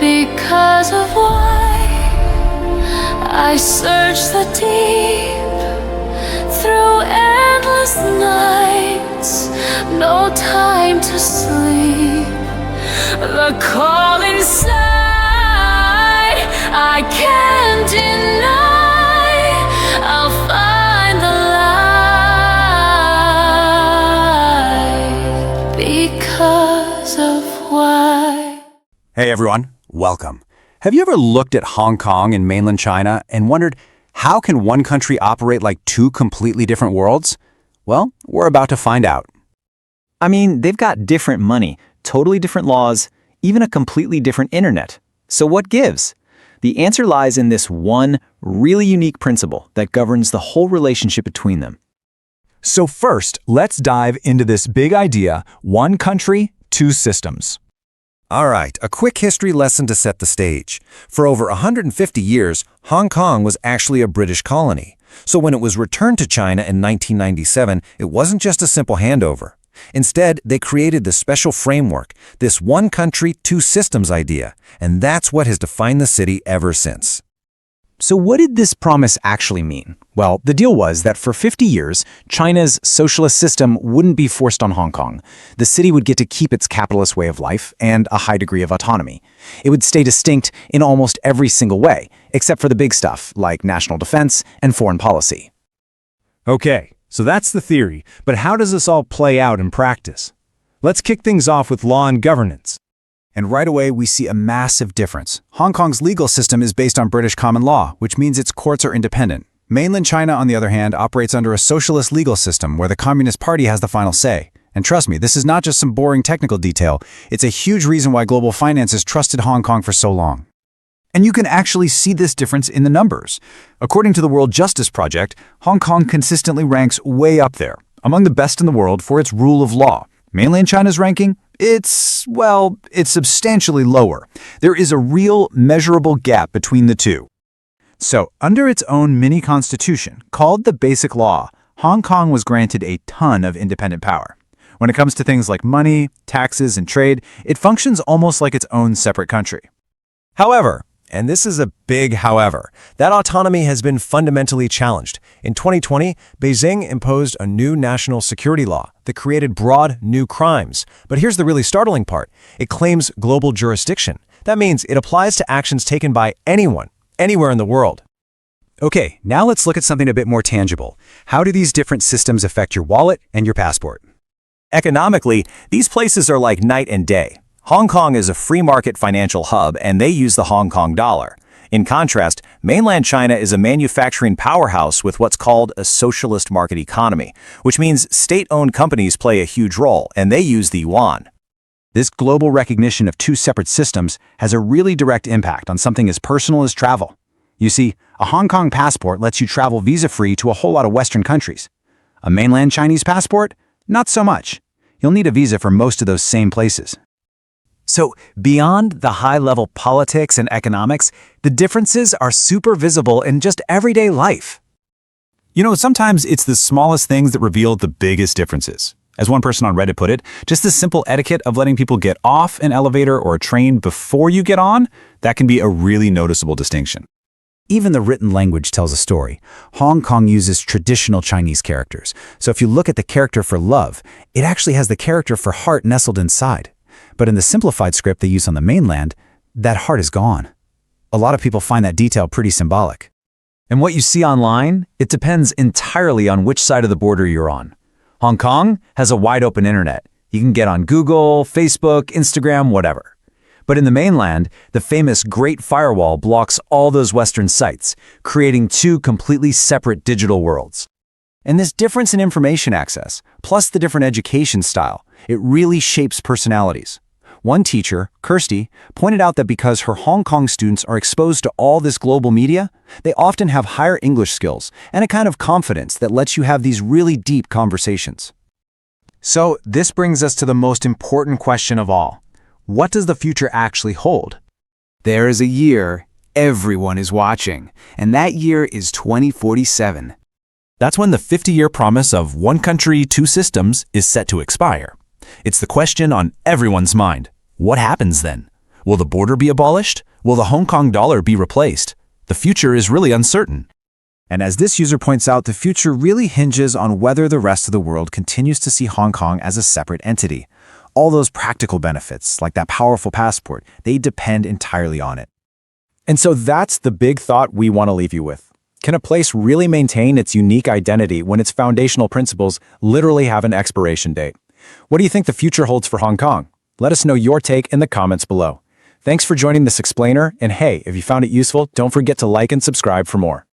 Because of why I search the deep through endless nights, no time to sleep. The call inside I can't deny. I'll find the light because of why. Hey everyone, welcome. Have you ever looked at Hong Kong and mainland China and wondered, how can one country operate like two completely different worlds? Well, we're about to find out. I mean, they've got different money, totally different laws, even a completely different internet. So what gives? The answer lies in this one really unique principle that governs the whole relationship between them. So first, let's dive into this big idea, one country, two systems. All right, a quick history lesson to set the stage. For over 150 years, Hong Kong was actually a British colony. So when it was returned to China in 1997, it wasn't just a simple handover. Instead, they created this special framework, this one country, two systems idea, and that's what has defined the city ever since. So what did this promise actually mean? Well, the deal was that for 50 years, China's socialist system wouldn't be forced on Hong Kong. The city would get to keep its capitalist way of life and a high degree of autonomy. It would stay distinct in almost every single way, except for the big stuff like national defense and foreign policy. Okay, so that's the theory, but how does this all play out in practice? Let's kick things off with law and governance. And right away, we see a massive difference. Hong Kong's legal system is based on British common law, which means its courts are independent. Mainland China, on the other hand, operates under a socialist legal system where the Communist Party has the final say. And trust me, this is not just some boring technical detail. It's a huge reason why global finance has trusted Hong Kong for so long. And you can actually see this difference in the numbers. According to the World Justice Project, Hong Kong consistently ranks way up there, among the best in the world for its rule of law. Mainland China's ranking? It's substantially lower. There is a real, measurable gap between the two. So, under its own mini-constitution, called the Basic Law, Hong Kong was granted a ton of independent power. When it comes to things like money, taxes, and trade, it functions almost like its own separate country. However, and this is a big however, that autonomy has been fundamentally challenged. In 2020, Beijing imposed a new national security law that created broad new crimes. But here's the really startling part. It claims global jurisdiction. That means it applies to actions taken by anyone, anywhere in the world. Okay, now let's look at something a bit more tangible. How do these different systems affect your wallet and your passport? Economically, these places are like night and day. Hong Kong is a free market financial hub, and they use the Hong Kong dollar. In contrast, mainland China is a manufacturing powerhouse with what's called a socialist market economy, which means state-owned companies play a huge role, and they use the yuan. This global recognition of two separate systems has a really direct impact on something as personal as travel. You see, a Hong Kong passport lets you travel visa-free to a whole lot of Western countries. A mainland Chinese passport? Not so much. You'll need a visa for most of those same places. So, beyond the high-level politics and economics, the differences are super visible in just everyday life. You know, sometimes it's the smallest things that reveal the biggest differences. As one person on Reddit put it, just the simple etiquette of letting people get off an elevator or a train before you get on, that can be a really noticeable distinction. Even the written language tells a story. Hong Kong uses traditional Chinese characters. So if you look at the character for love, it actually has the character for heart nestled inside. But in the simplified script they use on the mainland, that heart is gone. A lot of people find that detail pretty symbolic. And what you see online, it depends entirely on which side of the border you're on. Hong Kong has a wide open internet. You can get on Google, Facebook, Instagram, whatever. But in the mainland, the famous Great Firewall blocks all those Western sites, creating two completely separate digital worlds. And this difference in information access, plus the different education style, it really shapes personalities. One teacher, Kirsty, pointed out that because her Hong Kong students are exposed to all this global media, they often have higher English skills and a kind of confidence that lets you have these really deep conversations. So this brings us to the most important question of all. What does the future actually hold? There is a year everyone is watching, and that year is 2047. That's when the 50-year promise of one country, two systems is set to expire. It's the question on everyone's mind. What happens then? Will the border be abolished? Will the Hong Kong dollar be replaced? The future is really uncertain. And as this user points out, the future really hinges on whether the rest of the world continues to see Hong Kong as a separate entity. All those practical benefits, like that powerful passport, they depend entirely on it. And so that's the big thought we want to leave you with. Can a place really maintain its unique identity when its foundational principles literally have an expiration date? What do you think the future holds for Hong Kong? Let us know your take in the comments below. Thanks for joining this explainer, and hey, if you found it useful, don't forget to like and subscribe for more.